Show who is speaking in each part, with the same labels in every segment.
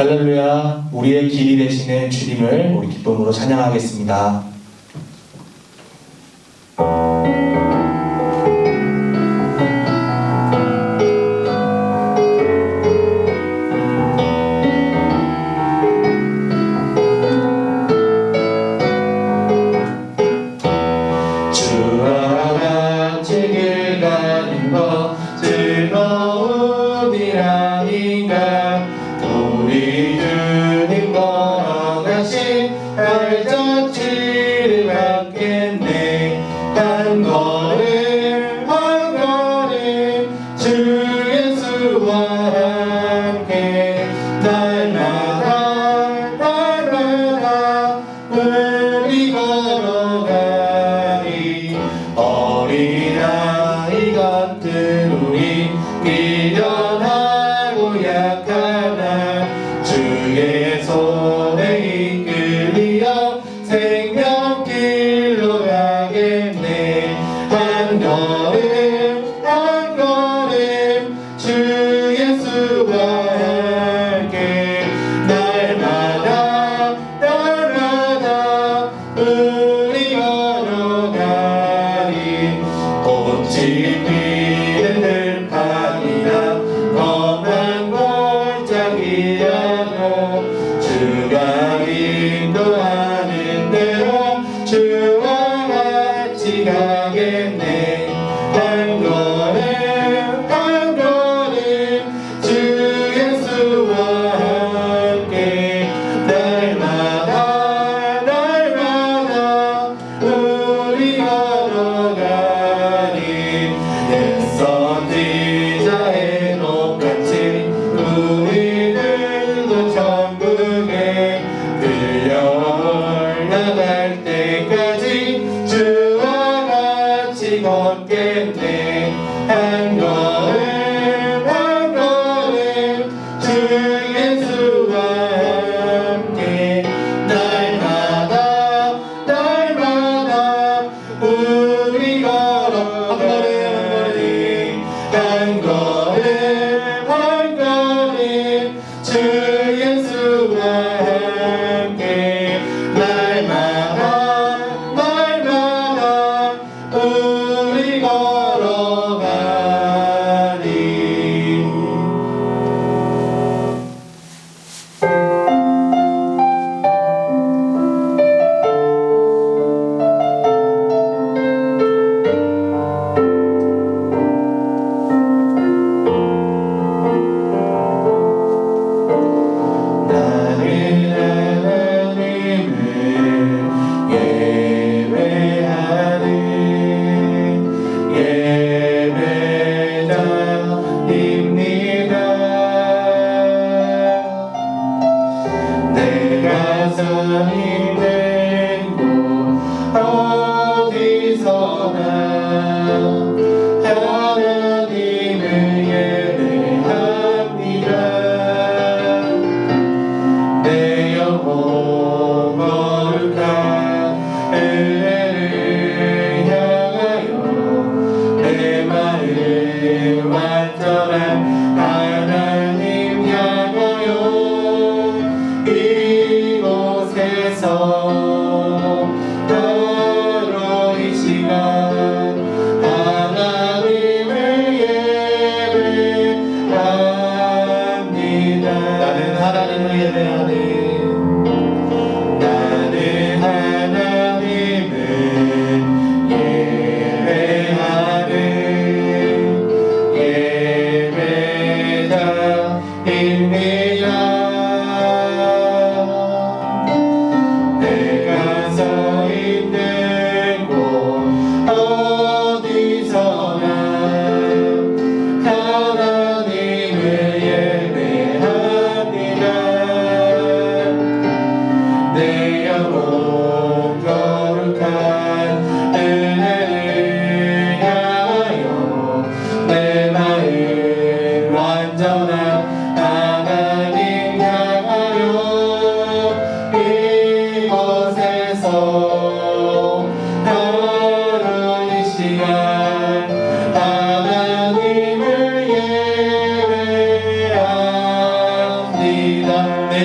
Speaker 1: 할렐루야, 우리의 길이 되시는 주님을 우리 기쁨으로 찬양하겠습니다. 주와 같이 길 가는 것 즐거운 일 아닌가. 우리 주님 걸어가신 발자취를 받겠네. 한 걸음 한 걸음 주 예수와 함께 날마다 날마다 우리 걸어가리. 어린아이 같은 우리 미련하고 약하나 주의 손에 이끌리어 생명길로 가겠네. 한 걸음 한 걸음 주 예수와 함께 날마다 날마다 우리 걸어가리. 꽃이 피는 들판이나 험한 골짜기라도 주가 인도하는 대로 주와 같이 가겠네. 한 걸음 한 걸음 주 예수와 함께 날마다 날마다 우리 걸어가리. 애써 뛰자의 높같이 우리들도 천국에 들려 올라갈 때까지 주와 같이 걷겠네. 한 걸음 한 걸음 주 예수와 함께 날마다 날마다 우리 걸어가리. 한 걸음 한 걸음 주 예수와 함께 날마다 날마다 우리 걸어가리. 나는 하나님을 예배하는 예배자입니다. 내가 서 있는 곳 어디서나 하나님을 예배합니다. 내 영혼 거룩한 은혜를 향하여 내 마음 완전한 하나님 향하여 이곳에서 바로 이 시간 하나님을 예배합니다. 나는 하나님을 예배하네. 나는 하나님을 예배하는 예배자입니다. 내가 서 있는 곳 어디서나 하나님을 예배합니다. 내 영혼 거룩한 은혜를 향하여 내 마음 완전한 하나님 향하여 이곳에서 바로 이 시간 하나님을 예배합니다. 내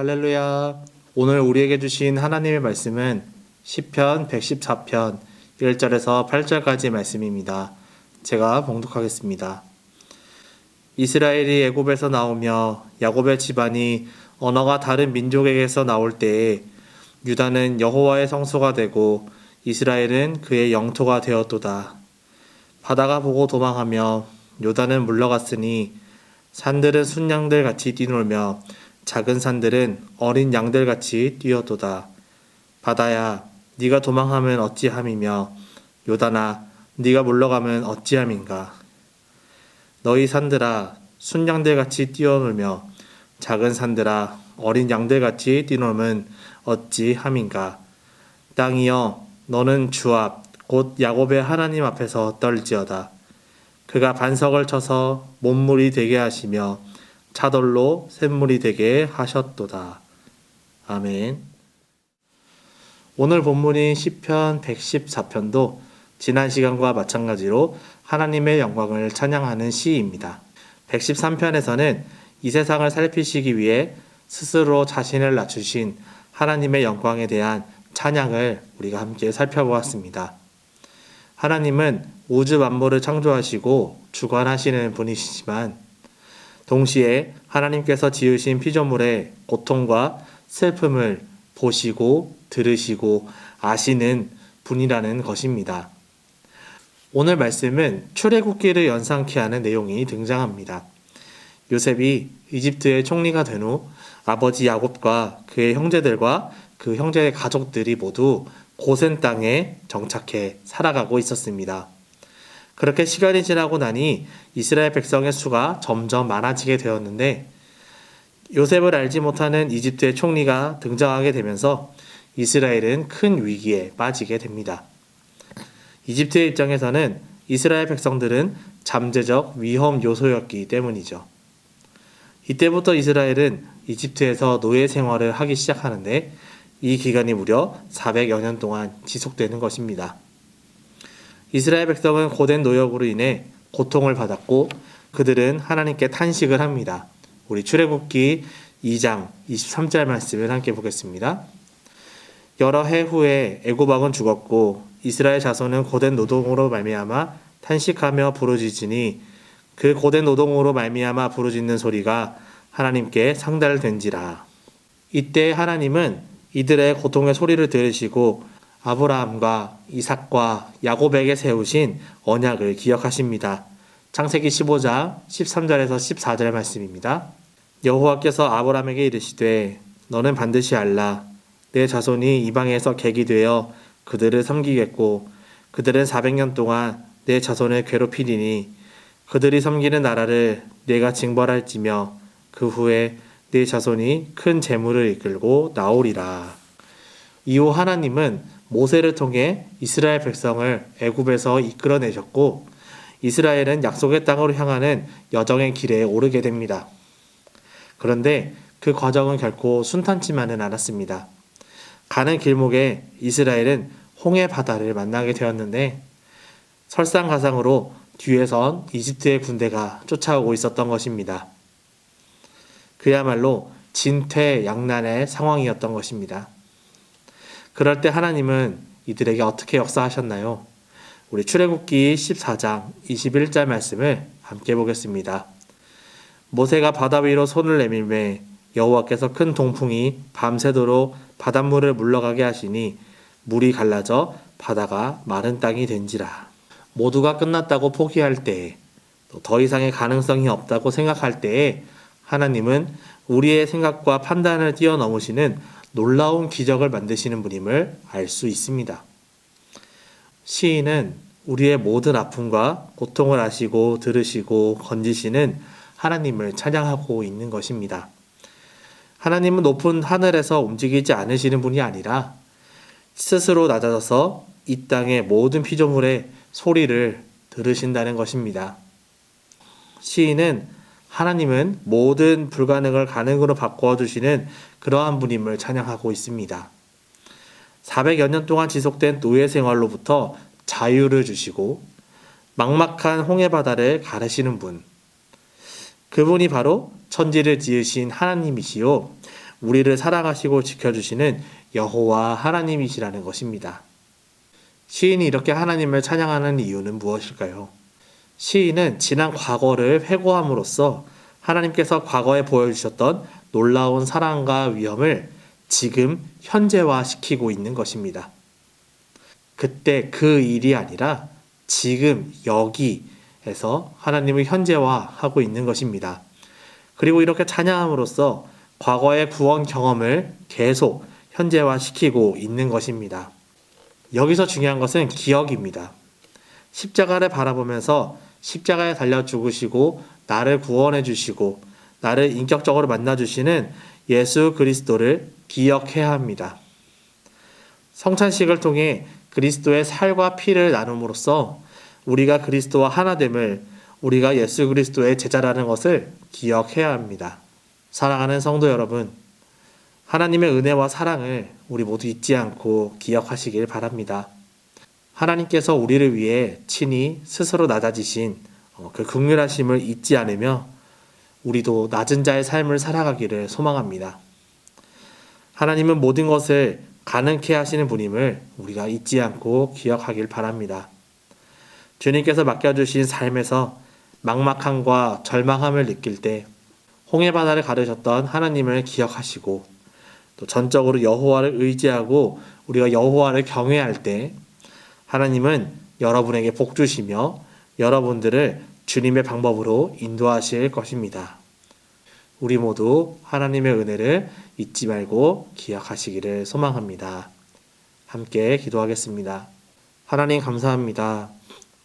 Speaker 1: 할렐루야. 오늘 우리에게 주신 하나님의 말씀은 시편 114편 1절에서 8절까지 말씀입니다. 제가 봉독하겠습니다. 이스라엘이 애굽에서 나오며 야곱의 집안이 언어가 다른 민족에게서 나올 때에 유다는 여호와의 성소가 되고 이스라엘은 그의 영토가 되었도다. 바다가 보고 도망하며 요단은 물러갔으니 산들은 순양들 같이 뛰놀며 작은 산들은 어린 양들 같이 뛰어도다. 바다야, 네가 도망하면 어찌함이며 요단아, 네가 물러가면 어찌함인가. 너희 산들아, 순양들 같이 뛰어놀며 작은 산들아, 어린 양들 같이 뛰놀면 어찌함인가. 땅이여, 너는 주 앞, 곧 야곱의 하나님 앞에서 떨지어다. 그가 반석을 쳐서 못물이 되게 하시며 차돌로 샘물이 되게 하셨도다. 아멘. 오늘 본문인 시편 114편도 지난 시간과 마찬가지로 하나님의 영광을 찬양하는 시입니다. 113편에서는 이 세상을 살피시기 위해 스스로 자신을 낮추신 하나님의 영광에 대한 찬양을 우리가 함께 살펴보았습니다. 하나님은 우주 만물을 창조하시고 주관하시는 분이시지만 동시에 하나님께서 지으신 피조물의 고통과 슬픔을 보시고 들으시고 아시는 분이라는 것입니다. 오늘 말씀은 출애굽기를 연상케 하는 내용이 등장합니다. 요셉이 이집트의 총리가 된 후 아버지 야곱과 그의 형제들과 그 형제의 가족들이 모두 고센 땅에 정착해 살아가고 있었습니다. 그렇게 시간이 지나고 나니 이스라엘 백성의 수가 점점 많아지게 되었는데 요셉을 알지 못하는 이집트의 총리가 등장하게 되면서 이스라엘은 큰 위기에 빠지게 됩니다. 이집트의 입장에서는 이스라엘 백성들은 잠재적 위험 요소였기 때문이죠. 이때부터 이스라엘은 이집트에서 노예 생활을 하기 시작하는데 이 기간이 무려 400여 년 동안 지속되는 것입니다. 이스라엘 백성은 고된 노역으로 인해 고통을 받았고 그들은 하나님께 탄식을 합니다. 우리 출애굽기 2장 23절 말씀을 함께 보겠습니다. 여러 해 후에 애굽 왕은 죽었고 이스라엘 자손은 고된 노동으로 말미암아 탄식하며 부르짖으니 그 고된 노동으로 말미암아 부르짖는 소리가 하나님께 상달된지라. 이때 하나님은 이들의 고통의 소리를 들으시고 아브라함과 이삭과 야곱에게 세우신 언약을 기억하십니다. 창세기 15장 13절에서 14절 말씀입니다. 여호와께서 아브라함에게 이르시되 너는 반드시 알라. 내 자손이 이방에서 객이 되어 그들을 섬기겠고 그들은 400년 동안 내 자손을 괴롭히리니 그들이 섬기는 나라를 내가 징벌할지며 그 후에 내 자손이 큰 재물을 이끌고 나오리라. 이후 하나님은 모세를 통해 이스라엘 백성을 애굽에서 이끌어내셨고 이스라엘은 약속의 땅으로 향하는 여정의 길에 오르게 됩니다. 그런데 그 과정은 결코 순탄치만은 않았습니다. 가는 길목에 이스라엘은 홍해 바다를 만나게 되었는데 설상가상으로 뒤에선 이집트의 군대가 쫓아오고 있었던 것입니다. 그야말로 진퇴양난의 상황이었던 것입니다. 그럴 때 하나님은 이들에게 어떻게 역사하셨나요? 우리 출애굽기 14장 21절 말씀을 함께 보겠습니다. 모세가 바다 위로 손을 내밀매 여호와께서 큰 동풍이 밤새도록 바닷물을 물러가게 하시니 물이 갈라져 바다가 마른 땅이 된지라. 모두가 끝났다고 포기할 때에 또 더 이상의 가능성이 없다고 생각할 때에 하나님은 우리의 생각과 판단을 뛰어넘으시는 놀라운 기적을 만드시는 분임을 알 수 있습니다. 시인은 우리의 모든 아픔과 고통을 아시고 들으시고 건지시는 하나님을 찬양하고 있는 것입니다. 하나님은 높은 하늘에서 움직이지 않으시는 분이 아니라 스스로 낮아져서 이 땅의 모든 피조물의 소리를 들으신다는 것입니다. 시인은 하나님은 모든 불가능을 가능으로 바꾸어 주시는 그러한 분임을 찬양하고 있습니다. 400여 년 동안 지속된 노예 생활로부터 자유를 주시고 막막한 홍해 바다를 가르시는 분. 그분이 바로 천지를 지으신 하나님이시요 우리를 사랑하시고 지켜주시는 여호와 하나님이시라는 것입니다. 시인이 이렇게 하나님을 찬양하는 이유는 무엇일까요? 시인은 지난 과거를 회고함으로써 하나님께서 과거에 보여주셨던 놀라운 사랑과 위엄을 지금 현재화시키고 있는 것입니다. 그때 그 일이 아니라 지금 여기에서 하나님을 현재화하고 있는 것입니다. 그리고 이렇게 찬양함으로써 과거의 구원 경험을 계속 현재화시키고 있는 것입니다. 여기서 중요한 것은 기억입니다. 십자가를 바라보면서 십자가에 달려 죽으시고 나를 구원해 주시고 나를 인격적으로 만나 주시는 예수 그리스도를 기억해야 합니다. 성찬식을 통해 그리스도의 살과 피를 나눔으로써 우리가 그리스도와 하나됨을, 우리가 예수 그리스도의 제자라는 것을 기억해야 합니다. 사랑하는 성도 여러분, 하나님의 은혜와 사랑을 우리 모두 잊지 않고 기억하시길 바랍니다. 하나님께서 우리를 위해 친히 스스로 낮아지신 그 긍휼하심을 잊지 않으며 우리도 낮은 자의 삶을 살아가기를 소망합니다. 하나님은 모든 것을 가능케 하시는 분임을 우리가 잊지 않고 기억하길 바랍니다. 주님께서 맡겨주신 삶에서 막막함과 절망함을 느낄 때 홍해바다를 가르셨던 하나님을 기억하시고 또 전적으로 여호와를 의지하고 우리가 여호와를 경외할 때 하나님은 여러분에게 복 주시며 여러분들을 주님의 방법으로 인도하실 것입니다. 우리 모두 하나님의 은혜를 잊지 말고 기억하시기를 소망합니다. 함께 기도하겠습니다. 하나님 감사합니다.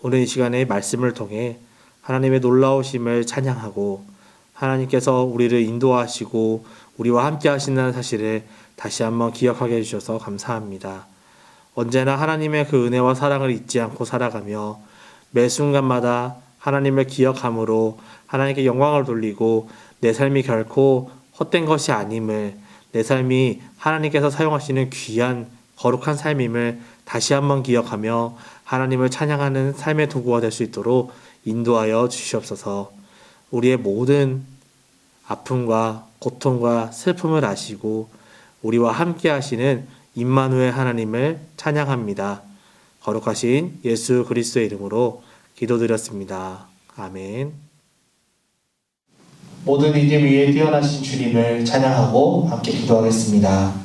Speaker 1: 오늘 이 시간에 말씀을 통해 하나님의 놀라우심을 찬양하고 하나님께서 우리를 인도하시고 우리와 함께 하신다는 사실을 다시 한번 기억하게 해주셔서 감사합니다. 언제나 하나님의 그 은혜와 사랑을 잊지 않고 살아가며 매 순간마다 하나님을 기억함으로 하나님께 영광을 돌리고 내 삶이 결코 헛된 것이 아님을, 내 삶이 하나님께서 사용하시는 귀한 거룩한 삶임을 다시 한번 기억하며 하나님을 찬양하는 삶의 도구가 될 수 있도록 인도하여 주시옵소서. 우리의 모든 아픔과 고통과 슬픔을 아시고 우리와 함께 하시는 임마누엘 하나님을 찬양합니다. 거룩하신 예수 그리스도의 이름으로 기도드렸습니다. 아멘. 모든 이름 위에 뛰어나신 주님을 찬양하고 함께 기도하겠습니다.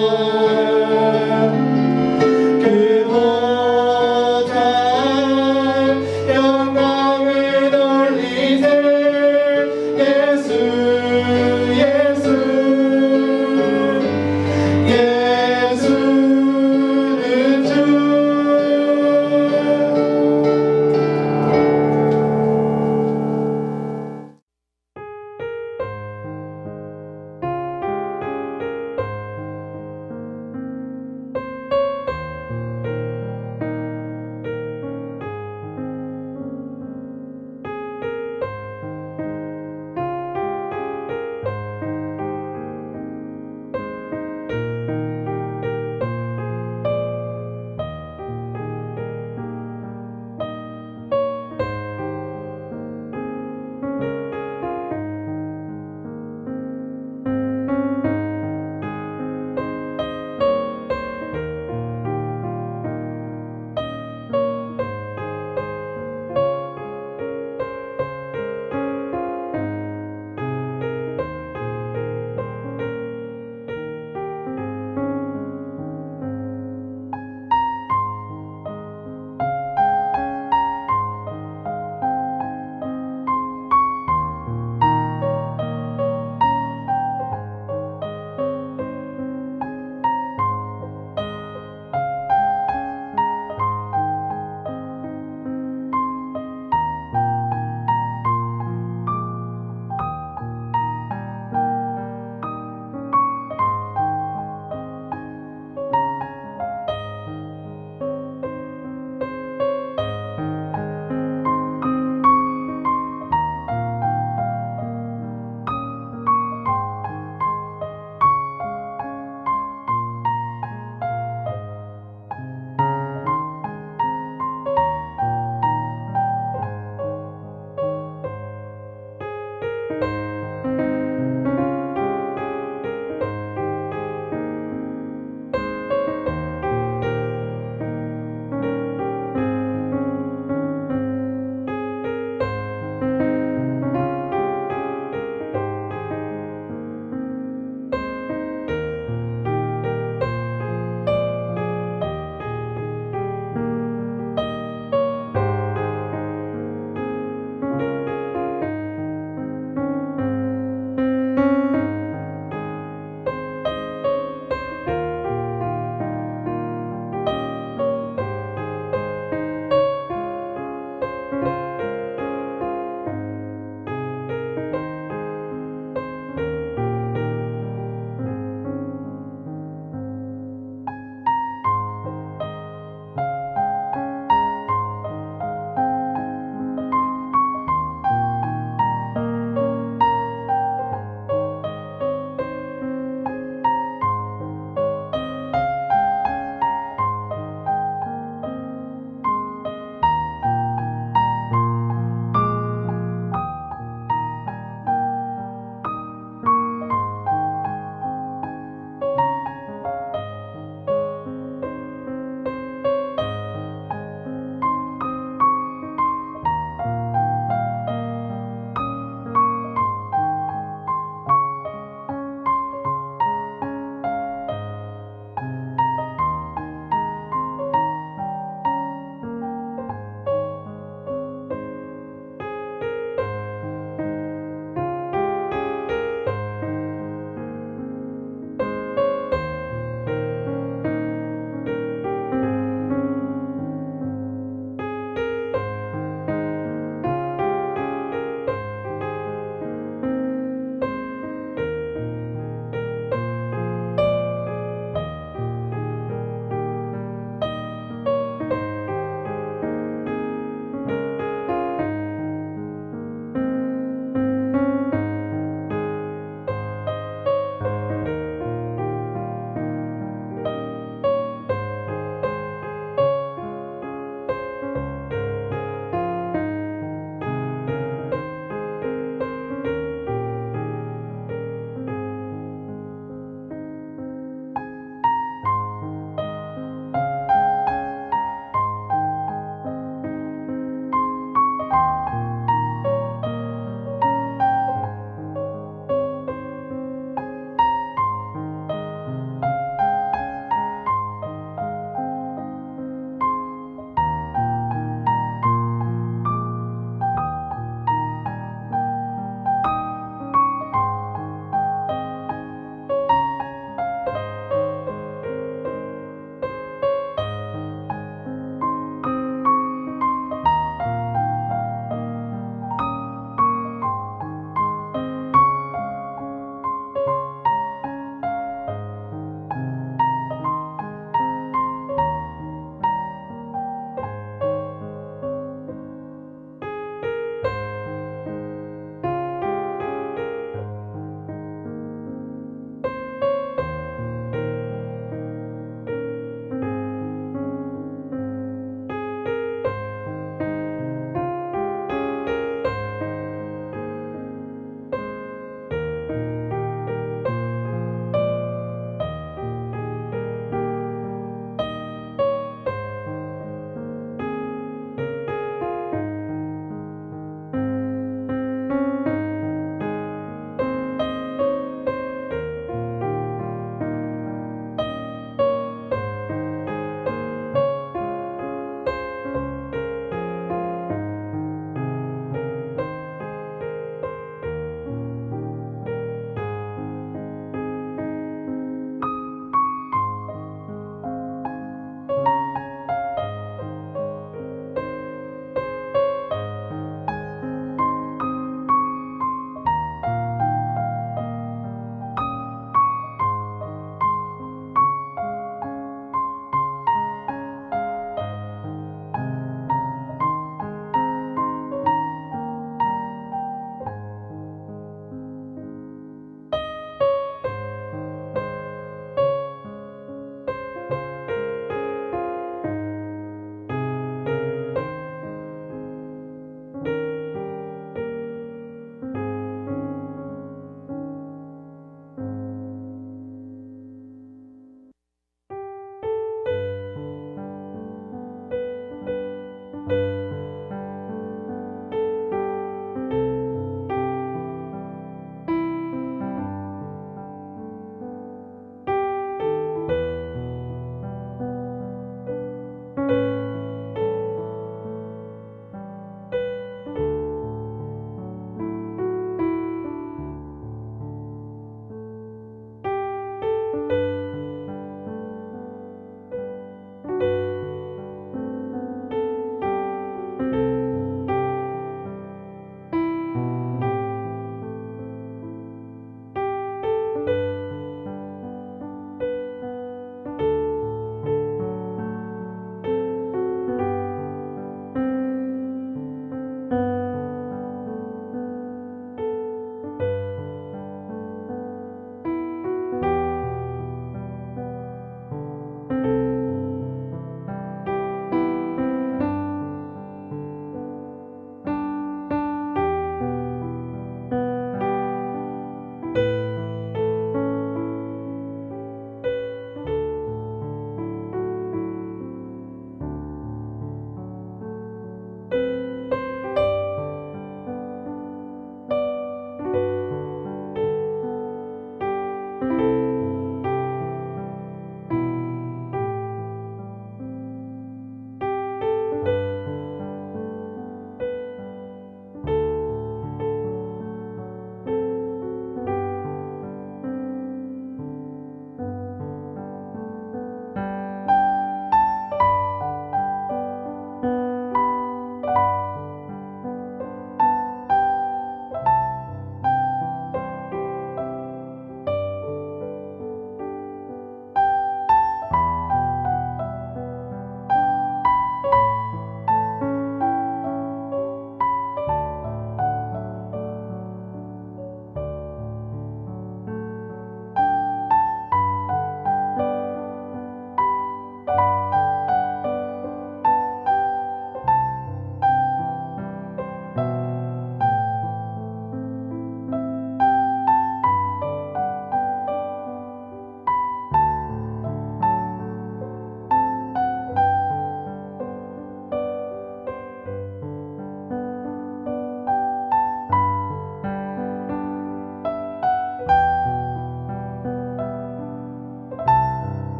Speaker 2: 주시옵소서.